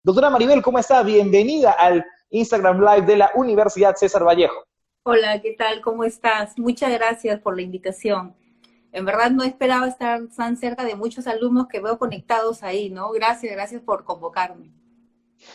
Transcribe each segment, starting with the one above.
Doctora Maribel, ¿cómo está? Bienvenida al Instagram Live de la Universidad César Vallejo. Hola, ¿qué tal? ¿Cómo estás? Muchas gracias por la invitación. En verdad no esperaba estar tan cerca de muchos alumnos que veo conectados ahí, ¿no? Gracias por convocarme.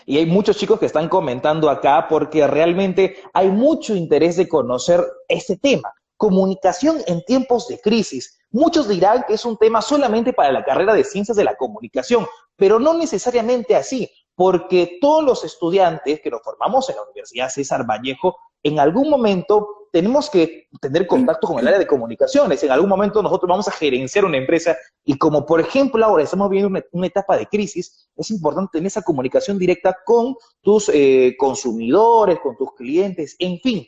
Y hay muchos chicos que están comentando acá porque realmente hay mucho interés de conocer este tema, comunicación en tiempos de crisis. Muchos dirán que es un tema solamente para la carrera de ciencias de la comunicación, pero no necesariamente así, porque todos los estudiantes que nos formamos en la Universidad César Vallejo, en algún momento tenemos que tener contacto con el área de comunicaciones. En algún momento nosotros vamos a gerenciar una empresa y como por ejemplo ahora estamos viviendo una etapa de crisis, es importante tener esa comunicación directa con tus consumidores, con tus clientes, en fin.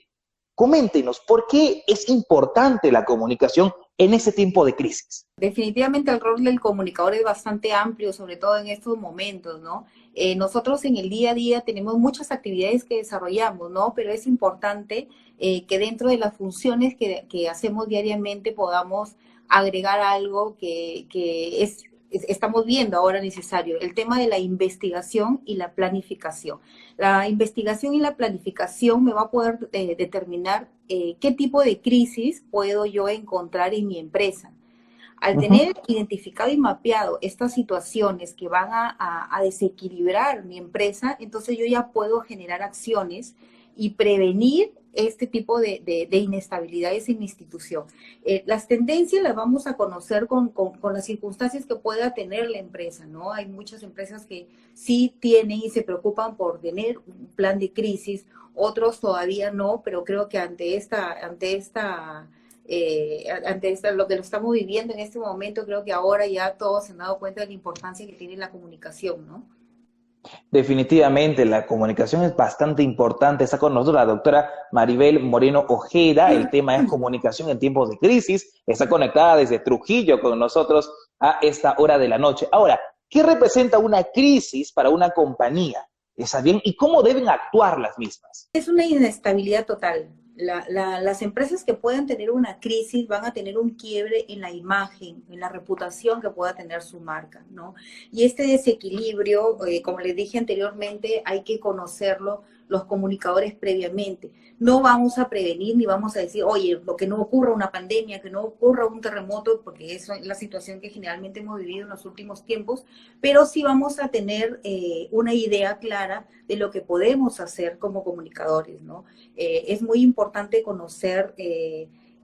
Coméntenos, ¿por qué es importante la comunicación en ese tiempo de crisis? Definitivamente el rol del comunicador es bastante amplio, sobre todo en estos momentos, ¿no? Nosotros en el día a día tenemos muchas actividades que desarrollamos, ¿no? Pero es importante que dentro de las funciones que hacemos diariamente podamos agregar algo que estamos viendo ahora necesario, el tema de la investigación y la planificación. La investigación y la planificación me va a poder determinar qué tipo de crisis puedo yo encontrar en mi empresa. Al Uh -huh. tener identificado y mapeado estas situaciones que van a desequilibrar mi empresa, entonces yo ya puedo generar acciones y prevenir este tipo de inestabilidades en mi institución. Las tendencias las vamos a conocer con las circunstancias que pueda tener la empresa, ¿no? Hay muchas empresas que sí tienen y se preocupan por tener un plan de crisis, otros todavía no, pero creo que ante lo que lo estamos viviendo en este momento, creo que ahora ya todos se han dado cuenta de la importancia que tiene la comunicación, ¿no? Definitivamente, la comunicación es bastante importante. Está con nosotros la doctora Maribel Moreno Ojeda. El tema es comunicación en tiempos de crisis. Está conectada desde Trujillo con nosotros a esta hora de la noche. Ahora, ¿qué representa una crisis para una compañía? ¿Está bien? ¿Y cómo deben actuar las mismas? Es una inestabilidad total. Las empresas que puedan tener una crisis van a tener un quiebre en la imagen, en la reputación que pueda tener su marca, ¿no? Y este desequilibrio, como les dije anteriormente, hay que conocerlo los comunicadores previamente. No vamos a prevenir ni vamos a decir, oye, lo que no ocurra una pandemia, que no ocurra un terremoto, porque eso es la situación que generalmente hemos vivido en los últimos tiempos, pero sí vamos a tener una idea clara de lo que podemos hacer como comunicadores, ¿no? Es muy importante conocer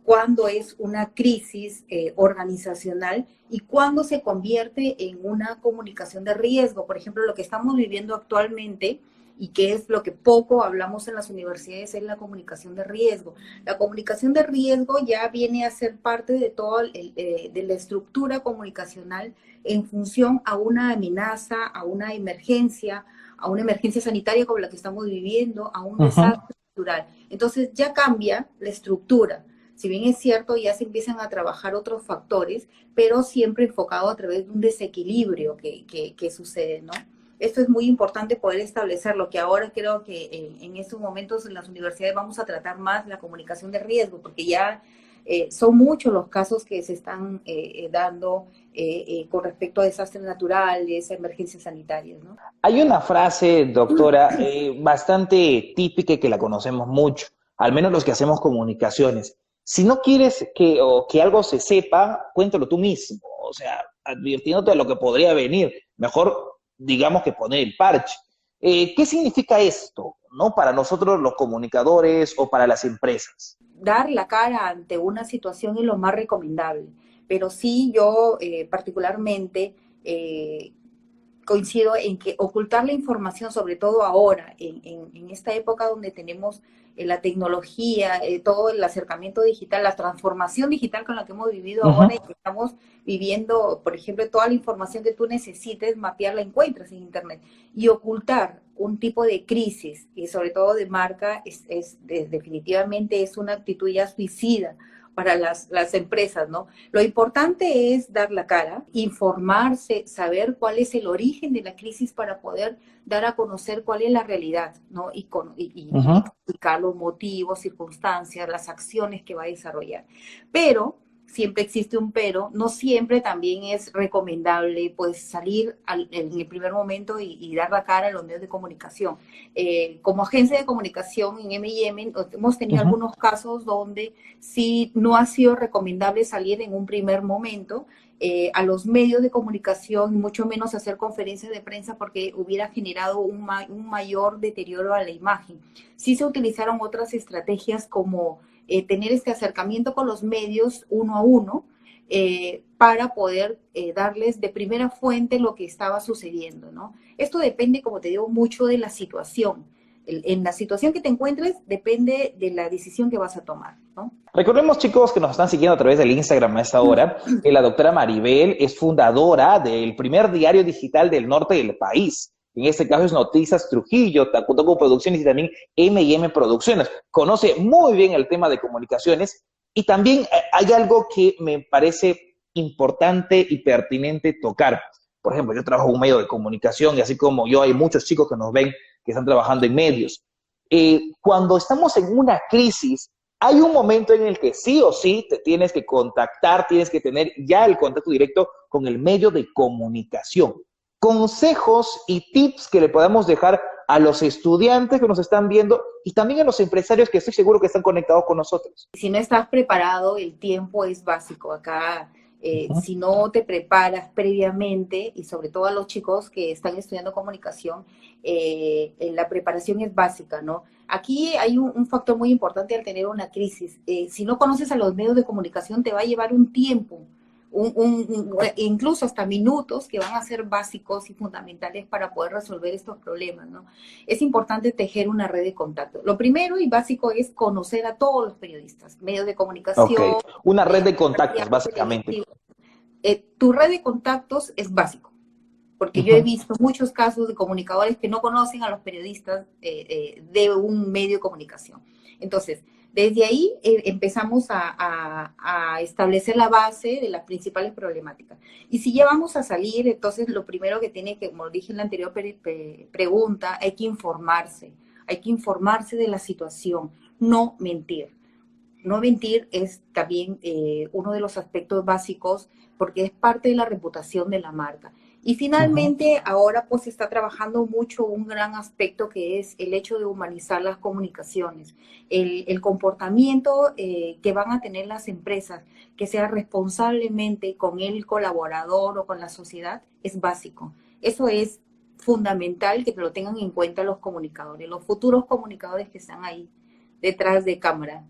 cuándo es una crisis organizacional y cuándo se convierte en una comunicación de riesgo. Por ejemplo, lo que estamos viviendo actualmente y que es lo que poco hablamos en las universidades es la comunicación de riesgo. La comunicación de riesgo ya viene a ser parte de toda de la estructura comunicacional en función a una amenaza, a una emergencia sanitaria como la que estamos viviendo, a un Uh -huh. desastre natural. Entonces ya cambia la estructura. Si bien es cierto, ya se empiezan a trabajar otros factores, pero siempre enfocado a través de un desequilibrio que sucede, ¿no? Esto es muy importante poder establecerlo, que ahora creo que en estos momentos en las universidades vamos a tratar más la comunicación de riesgo, porque ya son muchos los casos que se están dando con respecto a desastres naturales, a emergencias sanitarias, ¿no? Hay una frase, doctora, bastante típica y que la conocemos mucho, al menos los que hacemos comunicaciones. Si no quieres que algo se sepa, cuéntalo tú mismo, o sea, advirtiéndote de lo que podría venir. Mejor, digamos que poner el parche. ¿Qué significa esto, no? Para nosotros los comunicadores o para las empresas. Dar la cara ante una situación es lo más recomendable, pero sí yo particularmente coincido en que ocultar la información, sobre todo ahora, en esta época donde tenemos la tecnología, todo el acercamiento digital, la transformación digital con la que hemos vivido Uh ahora y -huh. que estamos viviendo, por ejemplo, toda la información que tú necesites mapear la encuentras en Internet. Y ocultar un tipo de crisis, y sobre todo de marca, definitivamente es una actitud ya suicida para las empresas, ¿no? Lo importante es dar la cara, informarse, saber cuál es el origen de la crisis para poder dar a conocer cuál es la realidad, ¿no? Uh Y -huh. explicar los motivos, circunstancias, las acciones que va a desarrollar. Pero siempre existe un pero, no siempre también es recomendable pues salir en el primer momento y dar la cara a los medios de comunicación. Como agencia de comunicación en M&M hemos tenido Ujú. algunos casos donde sí no ha sido recomendable salir en un primer momento a los medios de comunicación, mucho menos hacer conferencias de prensa porque hubiera generado un mayor deterioro a la imagen. Sí se utilizaron otras estrategias como tener este acercamiento con los medios uno a uno para poder darles de primera fuente lo que estaba sucediendo, ¿no? Esto depende, como te digo, mucho de la situación. En la situación que te encuentres depende de la decisión que vas a tomar, ¿no? Recordemos, chicos, que nos están siguiendo a través del Instagram a esta hora, que la doctora Maribel es fundadora del primer diario digital del norte del país. En este caso es Noticias Trujillo, Tacutoco Producciones y también M&M Producciones. Conoce muy bien el tema de comunicaciones y también hay algo que me parece importante y pertinente tocar. Por ejemplo, yo trabajo en un medio de comunicación y así como yo hay muchos chicos que nos ven que están trabajando en medios. Cuando estamos en una crisis, hay un momento en el que sí o sí te tienes que contactar, tienes que tener ya el contacto directo con el medio de comunicación. Consejos y tips que le podamos dejar a los estudiantes que nos están viendo y también a los empresarios que estoy seguro que están conectados con nosotros. Si no estás preparado, el tiempo es básico. Acá, Uh-huh. si no te preparas previamente, y sobre todo a los chicos que están estudiando comunicación, la preparación es básica, ¿no? Aquí hay un factor muy importante al tener una crisis. Si no conoces a los medios de comunicación, te va a llevar un tiempo, incluso hasta minutos, que van a ser básicos y fundamentales para poder resolver estos problemas, ¿no? Es importante tejer una red de contacto. Lo primero y básico es conocer a todos los periodistas, medios de Ok, comunicación, una red de contactos, radiales, básicamente. televisivos. Tu red de contactos es básico, porque yo he Uh-huh. visto muchos casos de comunicadores que no conocen a los periodistas de un medio de comunicación. Entonces, desde ahí empezamos a establecer la base de las principales problemáticas. Y si ya vamos a salir, entonces lo primero que tiene que, como dije en la anterior pregunta, hay que informarse de la situación, no mentir. No mentir es también uno de los aspectos básicos porque es parte de la reputación de la marca. Y Uh-huh. finalmente, ahora pues se está trabajando mucho un gran aspecto que es el hecho de humanizar las comunicaciones, el comportamiento que van a tener las empresas, que sea responsablemente con el colaborador o con la sociedad, es básico. Eso es fundamental que lo tengan en cuenta los comunicadores, los futuros comunicadores que están ahí detrás de cámara.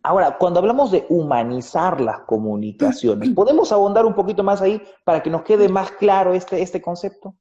Ahora, cuando hablamos de humanizar las comunicaciones, ¿podemos ahondar un poquito más ahí para que nos quede más claro este concepto?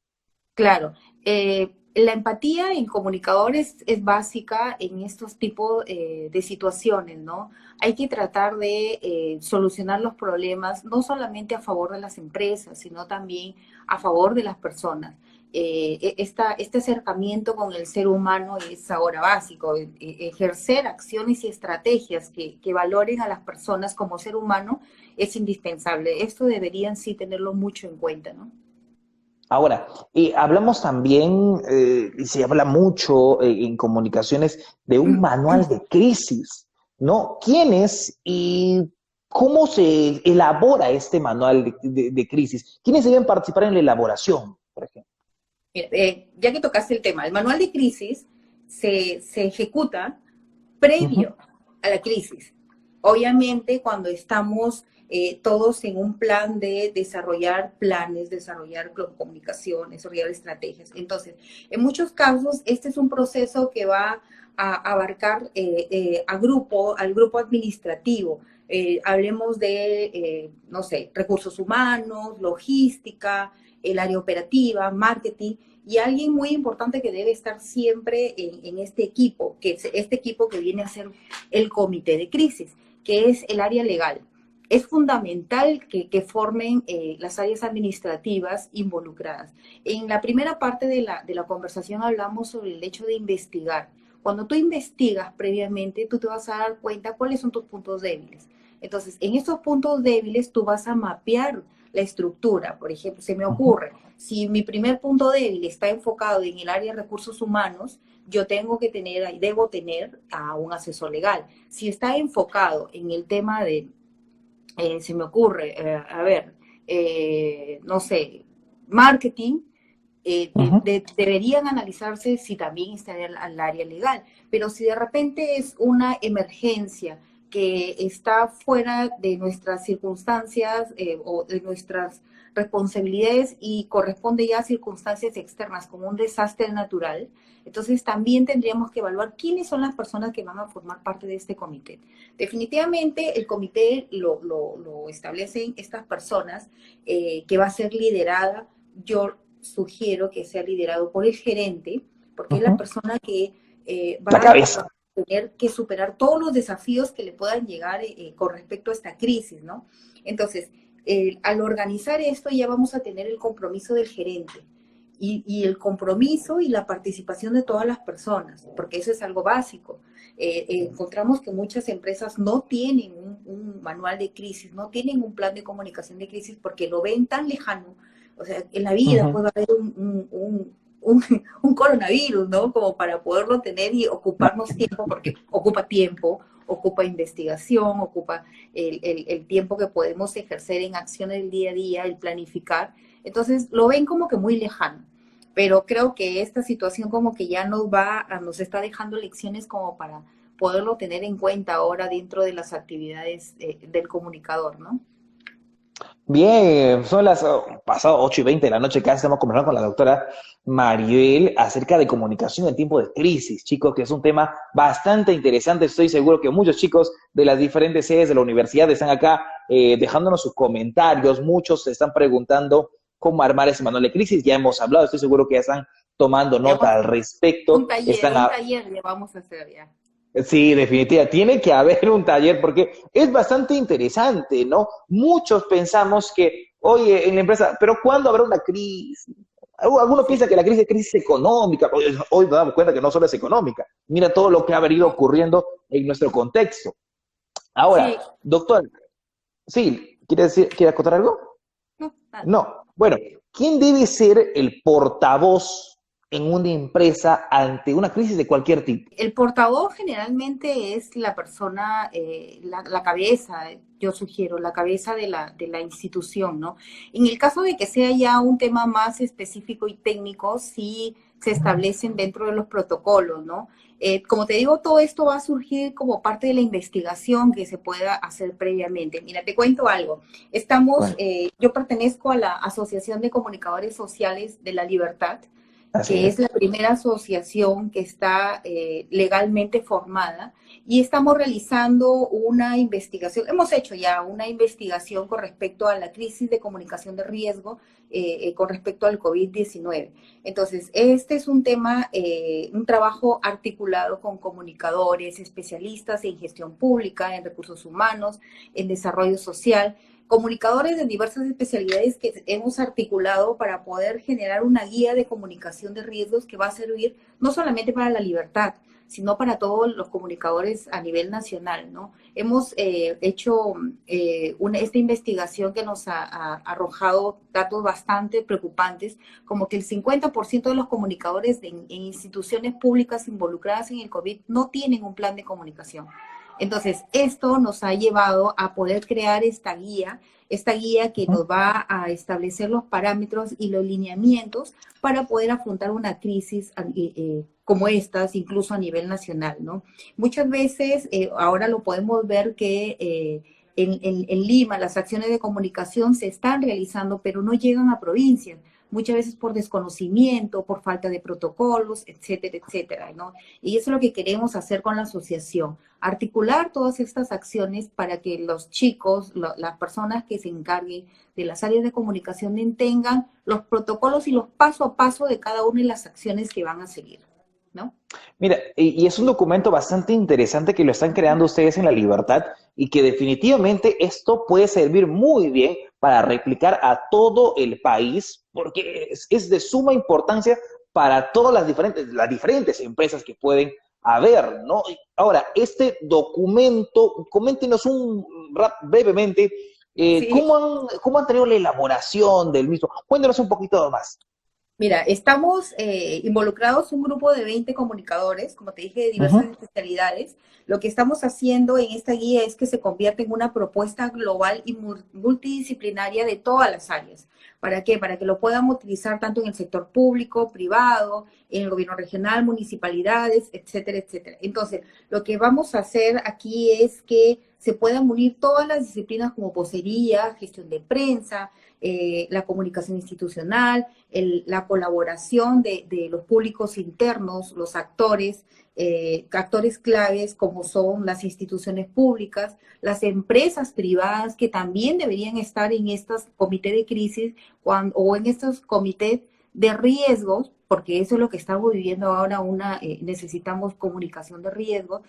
Claro, la empatía en comunicadores es básica en estos tipos de situaciones, ¿no? Hay que tratar de solucionar los problemas no solamente a favor de las empresas, sino también a favor de las personas. Este acercamiento con el ser humano es ahora básico, ejercer acciones y estrategias que valoren a las personas como ser humano es indispensable. Esto deberían sí tenerlo mucho en cuenta, ¿no? Ahora, hablamos también, y se habla mucho en comunicaciones, de un manual de crisis, ¿no? ¿Quién es y cómo se elabora este manual de crisis? ¿Quiénes deben participar en la elaboración, por ejemplo? Mira, ya que tocaste el tema, el manual de crisis se ejecuta previo Uh-huh. a la crisis. Obviamente, cuando estamos todos en un plan de desarrollar planes, desarrollar comunicación, desarrollar estrategias. Entonces, en muchos casos, este es un proceso que va a abarcar al grupo administrativo. Hablemos de, no sé, recursos humanos, logística, el área operativa, marketing, y alguien muy importante que debe estar siempre en este equipo, que es este equipo que viene a ser el comité de crisis, que es el área legal. Es fundamental que formen las áreas administrativas involucradas. En la primera parte de la conversación hablamos sobre el hecho de investigar. Cuando tú investigas previamente, tú te vas a dar cuenta cuáles son tus puntos débiles. Entonces, en estos puntos débiles, tú vas a mapear la estructura. Por ejemplo, se me Uh-huh. ocurre, si mi primer punto débil está enfocado en el área de recursos humanos, yo tengo que tener, debo tener a un asesor legal. Si está enfocado en el tema se me ocurre, a ver, no sé, marketing, Ujú. deberían analizarse si también está en el área legal, pero si de repente es una emergencia que está fuera de nuestras circunstancias o de nuestras responsabilidades y corresponde ya a circunstancias externas como un desastre natural, entonces también tendríamos que evaluar quiénes son las personas que van a formar parte de este comité. Definitivamente el comité lo establecen estas personas que va a ser liderada. Yo sugiero que sea liderado por el gerente, porque es la Ujú. persona que La va cabeza. a tener que superar todos los desafíos que le puedan llegar con respecto a esta crisis, ¿no? Entonces, al organizar esto ya vamos a tener el compromiso del gerente y el compromiso y la participación de todas las personas, porque eso es algo básico. Encontramos que muchas empresas no tienen un manual de crisis, no tienen un plan de comunicación de crisis porque lo ven tan lejano. O sea, en la vida Ujú. puede haber un coronavirus, ¿no? Como para poderlo tener y ocuparnos tiempo, porque ocupa tiempo, ocupa investigación, ocupa el tiempo que podemos ejercer en acciones del día a día, el planificar. Entonces, lo ven como que muy lejano. Pero creo que esta situación como que ya nos está dejando lecciones como para poderlo tener en cuenta ahora dentro de las actividades del comunicador, ¿no? Bien, son las pasado 8:20 de la noche, casi estamos conversando con la doctora Maribel acerca de comunicación en tiempo de crisis, chicos, que es un tema bastante interesante. Estoy seguro que muchos chicos de las diferentes sedes de la universidad están acá dejándonos sus comentarios. Muchos se están preguntando cómo armar ese manual de crisis. Ya hemos hablado, estoy seguro que ya están tomando Digamos, nota al respecto. Están un taller le vamos a hacer ya. Sí, definitiva. Tiene que haber un taller porque es bastante interesante, ¿no? Muchos pensamos que, oye, en la empresa, pero ¿cuándo habrá una crisis? Algunos Sí. piensan que la crisis es crisis económica. Hoy nos damos cuenta que no solo es económica. Mira todo lo que ha venido ocurriendo en nuestro contexto. Ahora, Sí, doctor, sí, ¿quiere acotar algo? no, nada. No. Bueno, ¿quién debe ser el portavoz en una empresa ante una crisis de cualquier tipo? El portavoz generalmente es la persona, la cabeza, yo sugiero, la cabeza de la institución, ¿no? En el caso de que sea ya un tema más específico y técnico, sí se establecen dentro de los protocolos, ¿no? Como te digo, todo esto va a surgir como parte de la investigación que se pueda hacer previamente. Mira, te cuento algo. Bueno, Yo pertenezco a la Asociación de Comunicadores Sociales de la Libertad, así que es es. la primera asociación que está legalmente formada y estamos realizando una investigación, hemos hecho ya una investigación con respecto a la crisis de comunicación de riesgo con respecto al COVID-19. Entonces, este es un tema, un trabajo articulado con comunicadores, especialistas en gestión pública, en recursos humanos, en desarrollo social, comunicadores de diversas especialidades que hemos articulado para poder generar una guía de comunicación de riesgos que va a servir no solamente para la libertad, sino para todos los comunicadores a nivel nacional, ¿no? Hemos hecho esta investigación que nos ha arrojado datos bastante preocupantes, como que el 50% de los comunicadores en instituciones públicas involucradas en el COVID no tienen un plan de comunicación. Entonces, esto nos ha llevado a poder crear esta guía que Ujú. nos va a establecer los parámetros y los lineamientos para poder afrontar una crisis como estas, incluso a nivel nacional, ¿no? Muchas veces, ahora lo podemos ver que en Lima las acciones de comunicación se están realizando, pero no llegan a provincias, muchas veces por desconocimiento, por falta de protocolos, etcétera, etcétera, ¿no? Y eso es lo que queremos hacer con la asociación, articular todas estas acciones para que los chicos, las personas que se encarguen de las áreas de comunicación tengan los protocolos y los paso a paso de cada una de las acciones que van a seguir, ¿no? Mira, y es un documento bastante interesante que lo están creando ustedes en La Libertad y que definitivamente esto puede servir muy bien para replicar a todo el país porque es de suma importancia para todas las diferentes empresas que pueden haber, ¿no? Ahora, este documento, coméntenos brevemente Sí, cómo han tenido la elaboración del mismo. Cuéntenos un poquito más. Mira, estamos involucrados un grupo de 20 comunicadores, como te dije, de diversas especialidades. Lo que estamos haciendo en esta guía es que se convierta en una propuesta global y multidisciplinaria de todas las áreas. ¿Para qué? Para que lo puedan utilizar tanto en el sector público, privado, en el gobierno regional, municipalidades, etcétera, etcétera. Entonces, lo que vamos a hacer aquí es que se puedan unir todas las disciplinas como vocería, gestión de prensa, la comunicación institucional, la colaboración de los públicos internos, los actores, actores claves como son las instituciones públicas, las empresas privadas que también deberían estar en estos comités de crisis o en estos comités de riesgos, porque eso es lo que estamos viviendo ahora, necesitamos comunicación de riesgos,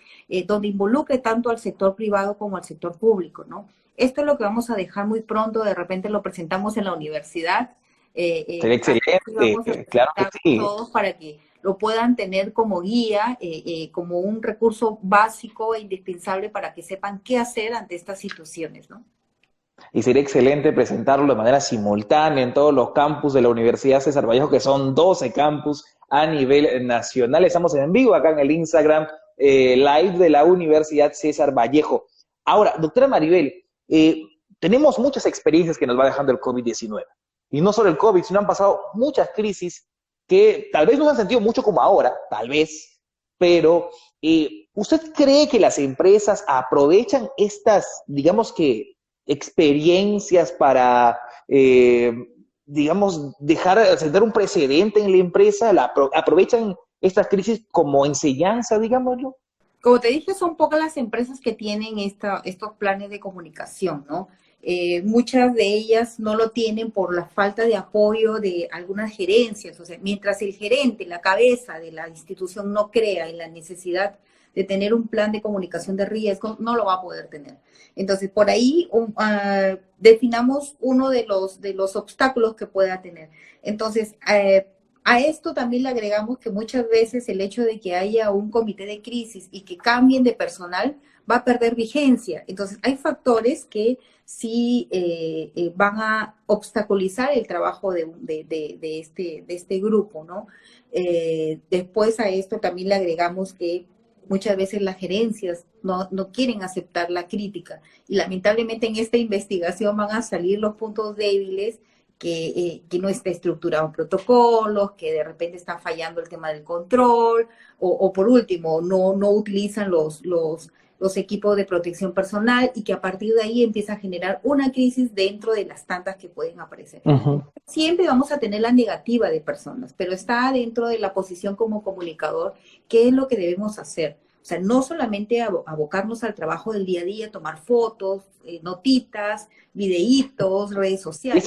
donde involucre tanto al sector privado como al sector público, ¿no? Esto es lo que vamos a dejar muy pronto, de repente lo presentamos en la universidad, Sería así vamos a excelente, claro que presentar sí. todos para que lo puedan tener como guía, como un recurso básico e indispensable para que sepan qué hacer ante estas situaciones, ¿no? Y sería excelente presentarlo de manera simultánea en todos los campus de la Universidad César Vallejo, que son 12 campus a nivel nacional. Estamos en vivo acá en el Instagram live de la Universidad César Vallejo. Ahora, doctora Maribel, tenemos muchas experiencias que nos va dejando el COVID-19. Y no solo el COVID, sino han pasado muchas crisis que tal vez no se han sentido mucho como ahora, tal vez, pero ¿usted cree que las empresas aprovechan estas, digamos que, experiencias para, digamos, sentar un precedente en la empresa? ¿Aprovechan estas crisis como enseñanza, digámoslo? Como te dije, son pocas las empresas que tienen estos planes de comunicación, ¿no? Muchas de ellas no lo tienen por la falta de apoyo de algunas gerencias. O sea, mientras el gerente, la cabeza de la institución no crea en la necesidad de tener un plan de comunicación de riesgo, no lo va a poder tener. Entonces, por ahí definamos uno de los obstáculos que pueda tener. Entonces, a esto también le agregamos que muchas veces el hecho de que haya un comité de crisis y que cambien de personal va a perder vigencia. Entonces, hay factores que sí van a obstaculizar el trabajo de este grupo, ¿no? Después a esto también le agregamos que muchas veces las gerencias no quieren aceptar la crítica y lamentablemente en esta investigación van a salir los puntos débiles que no está estructurado en protocolos, que de repente está fallando el tema del control, o por último, no utilizan los equipos de protección personal y que a partir de ahí empieza a generar una crisis dentro de las tantas que pueden aparecer. Uh -huh. Siempre vamos a tener la negativa de personas, pero está dentro de la posición como comunicador, ¿qué es lo que debemos hacer? O sea, no solamente abocarnos al trabajo del día a día, tomar fotos, notitas, videitos, redes sociales.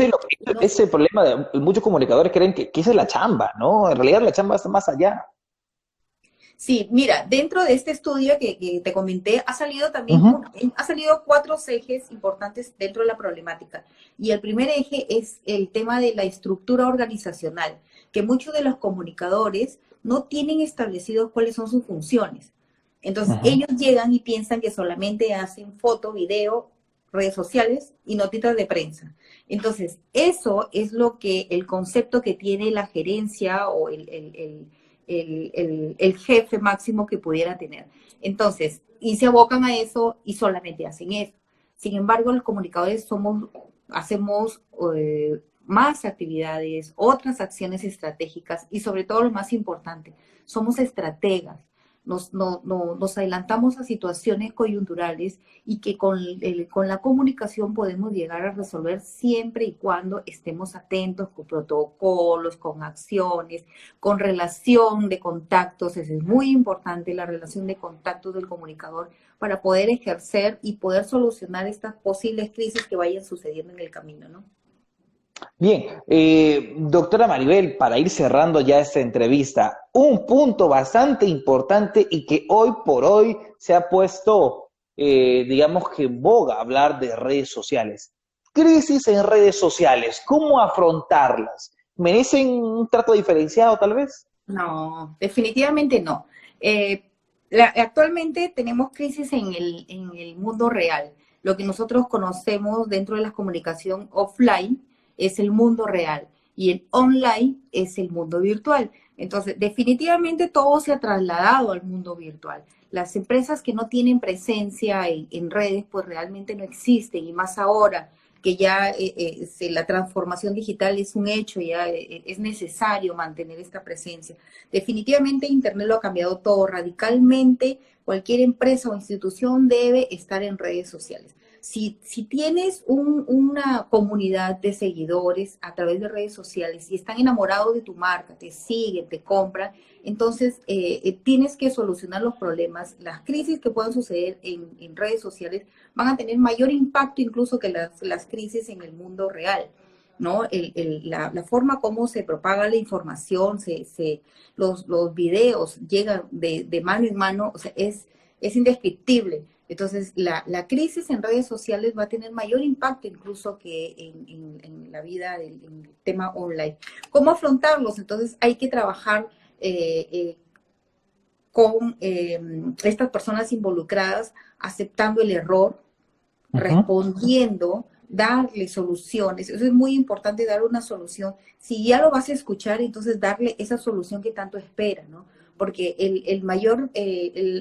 Ese problema de muchos comunicadores creen que esa es la chamba, ¿no? En realidad la chamba está más allá. Sí, mira, dentro de este estudio que te comenté, ha salido también, ha salido 4 ejes importantes dentro de la problemática. Y el primer eje es el tema de la estructura organizacional, que muchos de los comunicadores no tienen establecidos cuáles son sus funciones. Entonces, ellos llegan y piensan que solamente hacen foto, video, redes sociales y notitas de prensa. Entonces, eso es lo que el concepto que tiene la gerencia o el jefe máximo que pudiera tener. Entonces, y se abocan a eso y solamente hacen eso. Sin embargo, los comunicadores hacemos más actividades, otras acciones estratégicas y sobre todo lo más importante, somos estrategas. Nos adelantamos a situaciones coyunturales y que con la comunicación podemos llegar a resolver siempre y cuando estemos atentos con protocolos, con acciones, con relación de contactos. Es muy importante la relación de contactos del comunicador para poder ejercer y poder solucionar estas posibles crisis que vayan sucediendo en el camino, ¿no? Bien, doctora Maribel, para ir cerrando ya esta entrevista, un punto bastante importante y que hoy por hoy se ha puesto, digamos que en boga hablar de redes sociales. Crisis en redes sociales, ¿cómo afrontarlas? ¿Merecen un trato diferenciado tal vez? No, definitivamente no. Actualmente tenemos crisis en el mundo real. Lo que nosotros conocemos dentro de la comunicación offline es el mundo real. y el online es el mundo virtual. Entonces, definitivamente todo se ha trasladado al mundo virtual. Las empresas que no tienen presencia en redes, pues realmente no existen, y más ahora que ya la transformación digital es un hecho, ya es necesario mantener esta presencia. Definitivamente Internet lo ha cambiado todo radicalmente. Cualquier empresa o institución debe estar en redes sociales. Si tienes una comunidad de seguidores a través de redes sociales y están enamorados de tu marca, te siguen, te compran, entonces tienes que solucionar los problemas. Las crisis que puedan suceder en redes sociales van a tener mayor impacto incluso que las crisis en el mundo real, ¿no? La forma como se propaga la información, los videos llegan de mano en mano, o sea, es indescriptible. Entonces, la crisis en redes sociales va a tener mayor impacto incluso que en la vida, en el tema online. ¿Cómo afrontarlos? Entonces, hay que trabajar con estas personas involucradas, aceptando el error, respondiendo, darle soluciones. Eso es muy importante, dar una solución. Si ya lo vas a escuchar, entonces darle esa solución que tanto espera, ¿no? Porque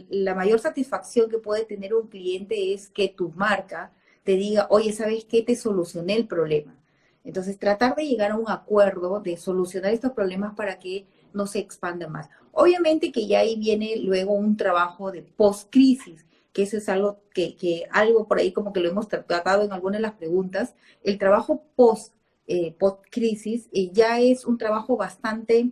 la mayor satisfacción que puede tener un cliente es que tu marca te diga, oye, ¿sabes qué? Te solucioné el problema. Entonces, tratar de llegar a un acuerdo, de solucionar estos problemas para que no se expanda más. Obviamente que ya ahí viene luego un trabajo de post-crisis, que eso es algo algo por ahí como que lo hemos tratado en algunas de las preguntas. El trabajo post-crisis ya es un trabajo bastante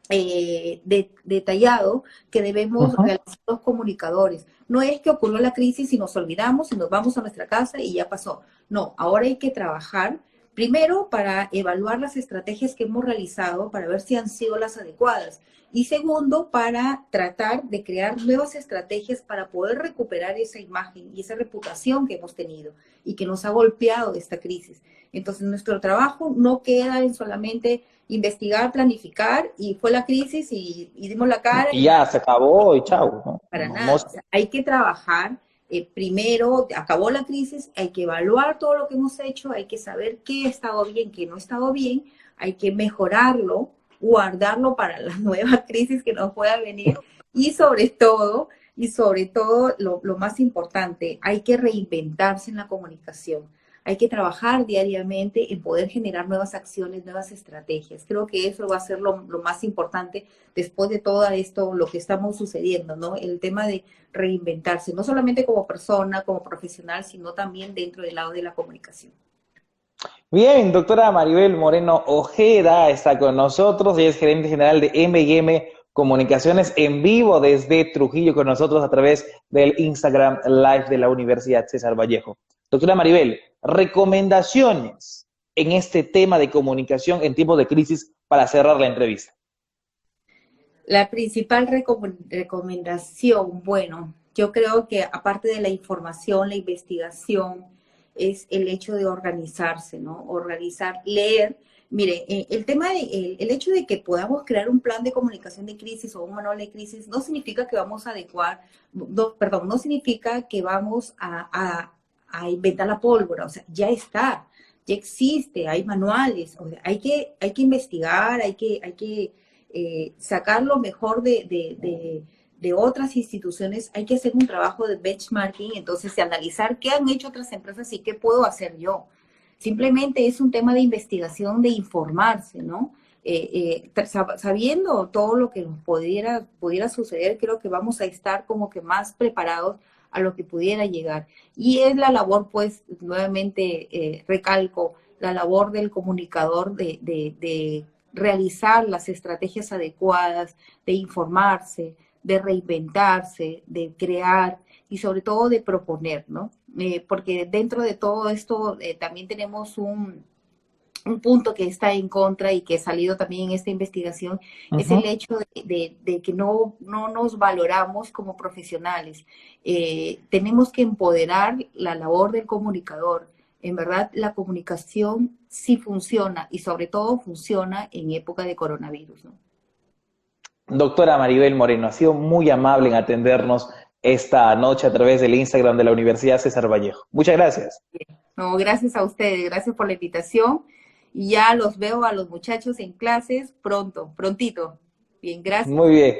detallado que debemos realizar los comunicadores. No es que ocurrió la crisis y nos olvidamos y nos vamos a nuestra casa y ya pasó. No, ahora hay que trabajar primero para evaluar las estrategias que hemos realizado para ver si han sido las adecuadas. Y segundo, para tratar de crear nuevas estrategias para poder recuperar esa imagen y esa reputación que hemos tenido y que nos ha golpeado esta crisis. Entonces, nuestro trabajo no queda en solamente investigar, planificar, y fue la crisis y dimos la cara. Y ya, se acabó y chao, ¿no? Para nada. O sea, hay que trabajar. Primero, acabó la crisis, hay que evaluar todo lo que hemos hecho, hay que saber qué ha estado bien, qué no ha estado bien, hay que mejorarlo, guardarlo para la nueva crisis que nos pueda venir, y sobre todo, lo más importante, hay que reinventarse en la comunicación. Hay que trabajar diariamente en poder generar nuevas acciones, nuevas estrategias. Creo que eso va a ser lo más importante después de todo esto, lo que estamos sucediendo, ¿no? El tema de reinventarse, no solamente como persona, como profesional, sino también dentro del lado de la comunicación. Bien, doctora Maribel Moreno Ojeda está con nosotros, ella es gerente general de M&M Comunicaciones, en vivo desde Trujillo con nosotros a través del Instagram Live de la Universidad César Vallejo. Doctora Maribel, recomendaciones en este tema de comunicación en tiempos de crisis para cerrar la entrevista. La principal recomendación, bueno, yo creo que aparte de la información, la investigación, es el hecho de organizarse, ¿no? Organizar, leer. Mire, el hecho de que podamos crear un plan de comunicación de crisis o un manual de crisis no significa que vamos a no significa que vamos a inventar la pólvora, o sea, ya está, ya existe, hay manuales, o sea, hay que investigar, hay que sacar lo mejor de otras instituciones, hay que hacer un trabajo de benchmarking, entonces de analizar qué han hecho otras empresas y qué puedo hacer yo. Simplemente es un tema de investigación, de informarse, ¿no? Sabiendo todo lo que nos pudiera suceder, creo que vamos a estar como que más preparados a lo que pudiera llegar. Y es la labor, pues, nuevamente recalco, la labor del comunicador de realizar las estrategias adecuadas, de informarse, de reinventarse, de crear y sobre todo de proponer, ¿no? Porque dentro de todo esto también tenemos un punto que está en contra y que ha salido también en esta investigación, es el hecho de que no nos valoramos como profesionales. Tenemos que empoderar la labor del comunicador. En verdad, la comunicación sí funciona y sobre todo funciona en época de coronavirus, ¿no? Doctora Maribel Moreno, ha sido muy amable en atendernos esta noche a través del Instagram de la Universidad César Vallejo. Muchas gracias. No, gracias a ustedes, gracias por la invitación Y ya los veo a los muchachos en clases pronto, prontito. Bien, gracias. Muy bien.